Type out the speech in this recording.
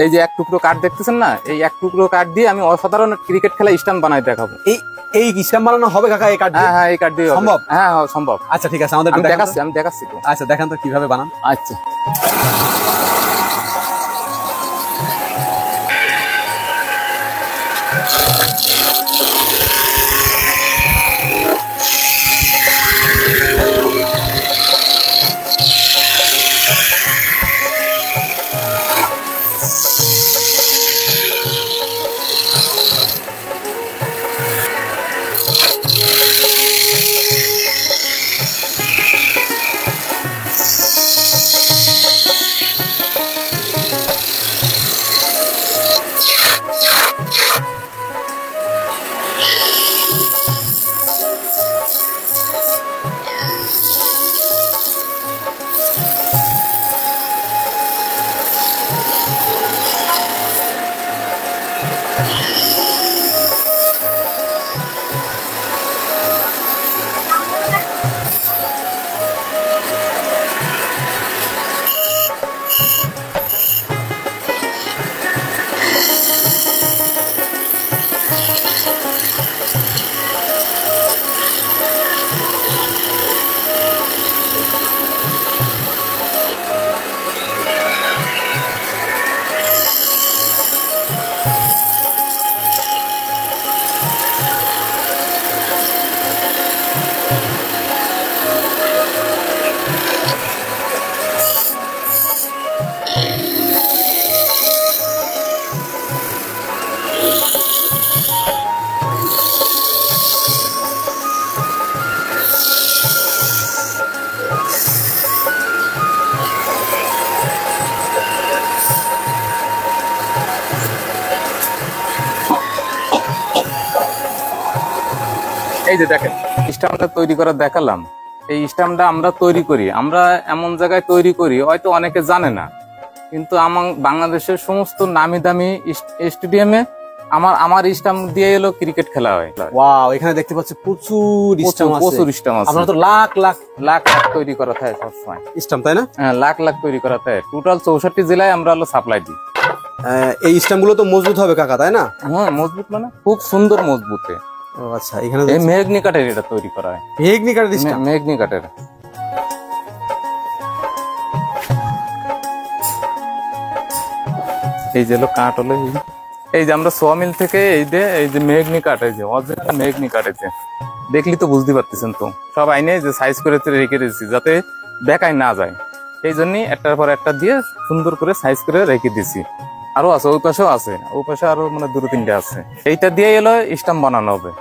এই যে এক টুকরো কাঠ দেখতেছেন না, এই এক টুকরো কাঠ দিয়ে আমি অসাধারণ ক্রিকেট খেলা স্ট্যাম্প বানাই দেখাবো। এই স্ট্যাম্প বানানো হবে কাকা এই কাঠ দিয়ে? হ্যাঁ এই কাঠ দিয়ে সম্ভব? হ্যাঁ সম্ভব। আচ্ছা ঠিক আছে, আমাদের আমি দেখাচ্ছি তো। আচ্ছা দেখান তো কিভাবে বানান। আচ্ছা এই যে দেখেন স্ট্যাম্পটা তৈরি করা দেখালাম। এই স্ট্যাম্পটা আমরা তৈরি করি, আমরা এমন জায়গায় তৈরি করি হয়তো অনেকে জানে না, কিন্তু আমার বাংলাদেশের সমস্ত নামি দামি স্টেডিয়ামে আমার স্ট্যাম্প দিয়ে এলো ক্রিকেট খেলা হয়। ওয়াও, এখানে দেখতে পাচ্ছি প্রচুর স্ট্যাম্প আছে। আপনারা তো লাখ লাখ লাখ লাখ তৈরি করা থাকে সবসময় স্ট্যাম্প, তাই না? হ্যাঁ লাখ লাখ তৈরি করা থাকে। টোটাল 64 জেলায় আমরা হলো সাপ্লাই দিই। এই স্ট্যাম্প গুলো তো মজবুত হবে কাকা, তাই না? হ্যাঁ মজবুত, মানে খুব সুন্দর মজবুত। ও আচ্ছা, এখানে মেঘনি কাঠের এটা তৈরি করা হয়। মেঘনি কাঠের স্ট্যাম্প? মেঘনি কাঠের। এই যে কাঠ হলো এই যে আমরা সোয়ামিল থেকে এই যে মেঘনি কাঠ, এই যে অরিজিনাল মেঘনি কাঠ। এই যে দেখলি তো বুঝতে পারতেছেন তো, সব আইনে যে সাইজ করে রেখে দিয়েছি যাতে বেকায় না যায়, এই জন্যই একটার পর একটা দিয়ে সুন্দর করে সাইজ করে রেখে দিছি। আরো আছে, ওই পাশেও আছে, ওই পাশে আরো মানে 2-3টা আছে। এইটা দিয়ে এলো স্ট্যাম্প বানানো হবে।